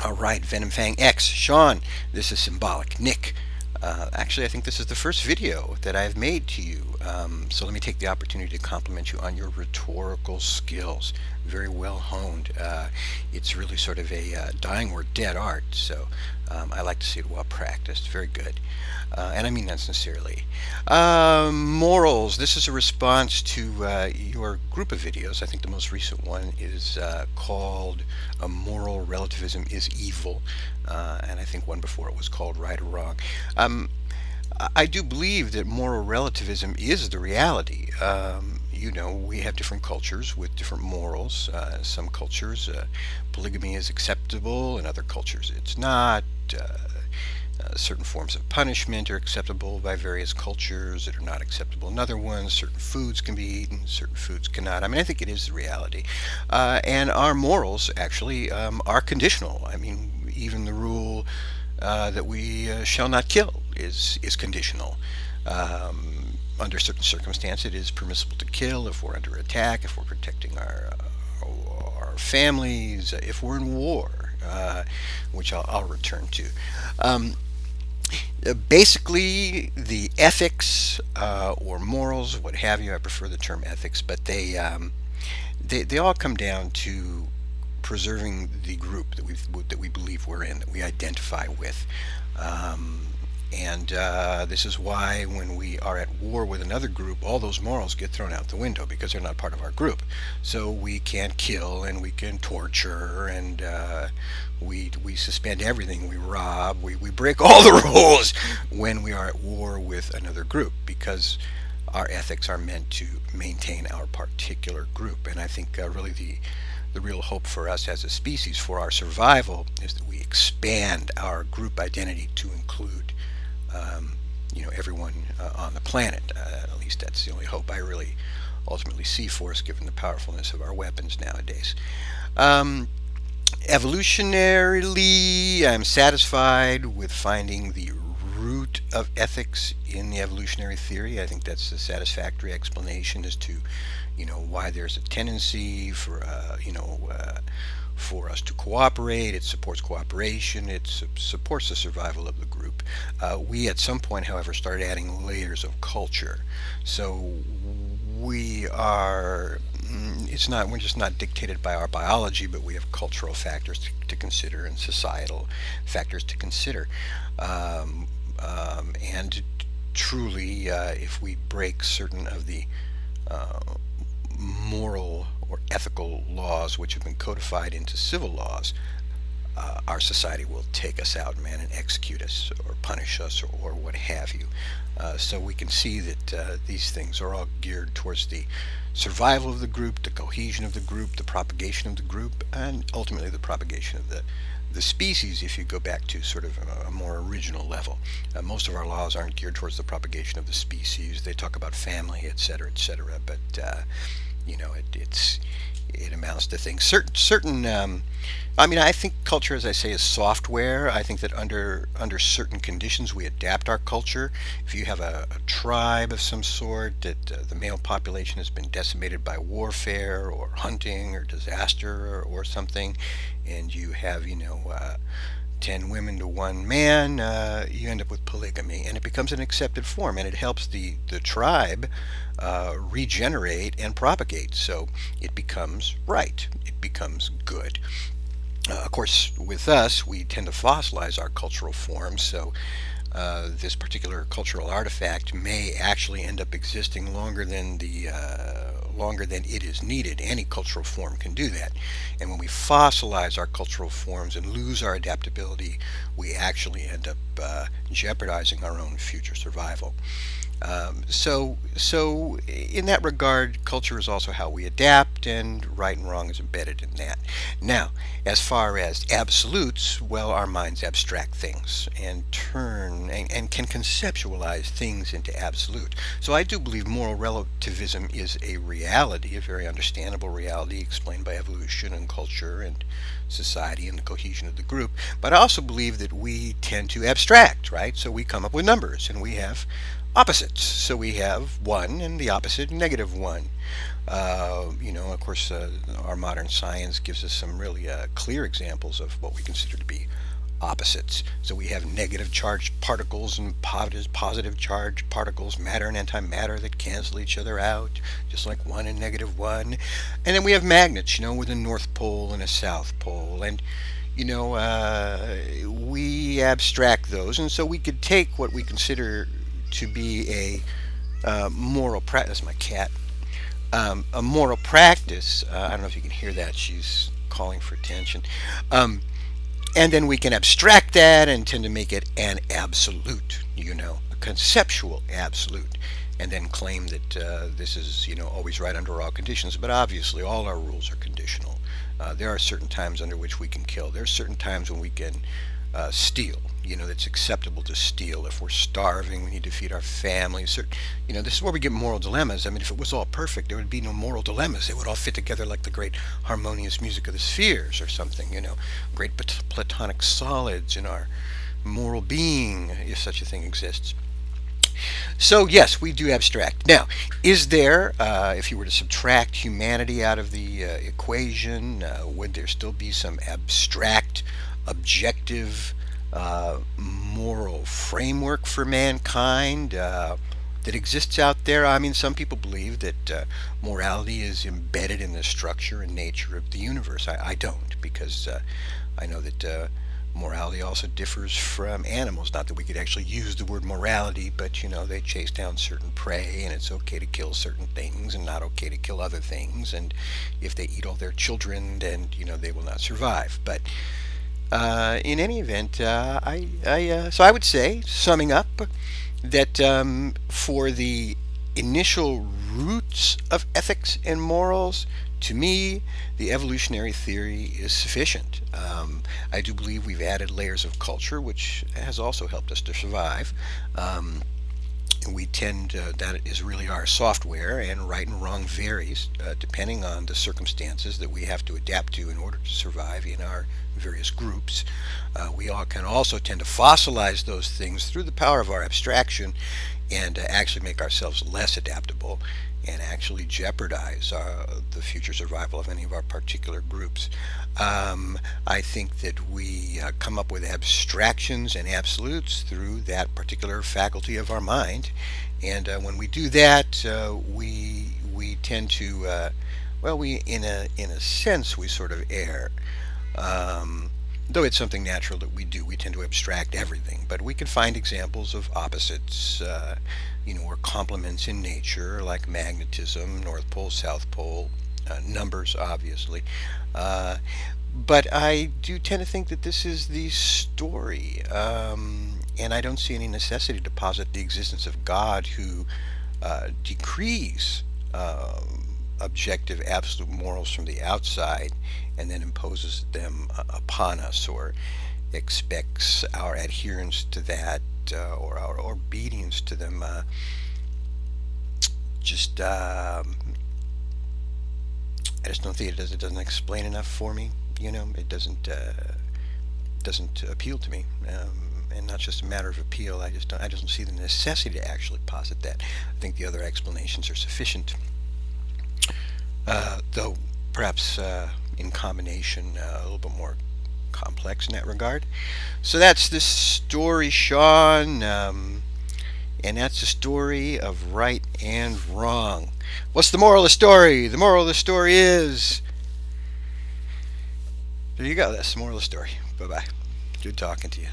All right, VenomFangX. Sean, this is Symbolic. Nick. Actually, I think this is the first video that I've made to you. So let me take the opportunity to compliment you on your rhetorical skills. Very well honed. It's really sort of a dying or dead art. So I like to see it well practiced. Very good. And I mean that sincerely. Morals. This is a response to your group of videos. I think the most recent one is called Moral Relativism is Evil. And I think one before it was called Right or Wrong. I do believe that moral relativism is the reality. We have different cultures with different morals. Some cultures, polygamy is acceptable, in other cultures, it's not. Certain forms of punishment are acceptable by various cultures that are not acceptable in other ones. Certain foods can be eaten, certain foods cannot. I mean, I think it is the reality. And our morals actually are conditional. I mean, even the rule that we shall not kill is conditional. Under certain circumstances, it is permissible to kill if we're under attack, if we're protecting our families, if we're in war, which I'll return to. Basically, the ethics or morals, what have you, I prefer the term ethics, but they all come down to preserving the group that we believe we're in, that we identify with. And this is why when we are at war with another group, all those morals get thrown out the window because they're not part of our group. So we can kill and we can torture and we suspend everything. We rob. We break all the rules when we are at war with another group because our ethics are meant to maintain our particular group. And I think really the real hope for us as a species, for our survival, is that we expand our group identity to include everyone on the planet. At least that's the only hope I really ultimately see for us, given the powerfulness of our weapons nowadays. Evolutionarily, I'm satisfied with finding the root of ethics in the evolutionary theory. I think that's a satisfactory explanation as to, why there's a tendency for us to cooperate. It supports cooperation. It supports the survival of the group. We at some point, however, started adding layers of culture. So we are. We're just not dictated by our biology, but we have cultural factors to consider and societal factors to consider. And truly, if we break certain of the moral or ethical laws which have been codified into civil laws, our society will take us out, man, and execute us or punish us or what have you. So we can see that these things are all geared towards the survival of the group, the cohesion of the group, the propagation of the group, and ultimately the propagation of the species, if you go back to sort of a more original level. Most of our laws aren't geared towards the propagation of the species. They talk about family, etc., etc., but it amounts to things. I think culture, as I say, is software. I think that under certain conditions we adapt our culture. If you have a tribe of some sort that the male population has been decimated by warfare or hunting or disaster or something, and you have 10 women to one man, you end up with polygamy, and it becomes an accepted form, and it helps the tribe regenerate and propagate. So it becomes right. It becomes good. Of course, with us, we tend to fossilize our cultural forms, so this particular cultural artifact may actually end up existing longer than it is needed. Any cultural form can do that. And when we fossilize our cultural forms and lose our adaptability, we actually end up jeopardizing our own future survival. So in that regard, culture is also how we adapt, and right and wrong is embedded in that. Now, as far as absolutes, well, our minds abstract things and and can conceptualize things into absolute. So I do believe moral relativism is a reality, a very understandable reality explained by evolution and culture and society and the cohesion of the group. But I also believe that we tend to abstract, right? So we come up with numbers, and we have opposites. So we have one and the opposite, negative one. Of course, our modern science gives us some really clear examples of what we consider to be opposites. So we have negative charged particles and positive charged particles, matter and antimatter that cancel each other out, just like one and negative one. And then we have magnets, with a north pole and a south pole. And we abstract those, and so we could take what we consider to be a moral practice. My cat. A moral practice. I don't know if you can hear that. She's calling for attention. And then we can abstract that and tend to make it an absolute, a conceptual absolute, and then claim that this is, always right under all conditions. But obviously, all our rules are conditional. There are certain times under which we can kill. There are certain times when we can steal. It's acceptable to steal. If we're starving, we need to feed our families. This is where we get moral dilemmas. I mean, if it was all perfect, there would be no moral dilemmas. It would all fit together like the great harmonious music of the spheres or something, great platonic solids in our moral being, if such a thing exists. So, yes, we do abstract. Now, is there, if you were to subtract humanity out of the equation, would there still be some abstract, objective, moral framework for mankind that exists out there? I mean, some people believe that morality is embedded in the structure and nature of the universe. I don't, because I know that morality also differs from animals. Not that we could actually use the word morality, but they chase down certain prey, and it's okay to kill certain things and not okay to kill other things. And if they eat all their children, then they will not survive. But in any event, so I would say, summing up, that for the initial roots of ethics and morals, to me, the evolutionary theory is sufficient. I do believe we've added layers of culture, which has also helped us to survive. We tend, that is really our software, and right and wrong varies depending on the circumstances that we have to adapt to in order to survive in our various groups. We all can also tend to fossilize those things through the power of our abstraction and actually make ourselves less adaptable and actually jeopardize the future survival of any of our particular groups. I think that we come up with abstractions and absolutes through that particular faculty of our mind, and when we do that, we tend to, we in a sense we sort of err. Though it's something natural that we do, we tend to abstract everything. But we can find examples of opposites, or complements in nature, like magnetism, North Pole, South Pole, numbers, obviously. But I do tend to think that this is the story, and I don't see any necessity to posit the existence of God who decrees objective absolute morals from the outside and then imposes them upon us, or expects our adherence to that, or our obedience to them. I just don't think it doesn't explain enough for me. It doesn't appeal to me, and not just a matter of appeal. I don't see the necessity to actually posit that. I think the other explanations are sufficient, though perhaps in combination a little bit more complex in that regard. So that's the story, Sean, and that's the story of right and wrong. What's the moral of the story? The moral of the story is, there you go, that's the moral of the story. Bye-bye. Good talking to you.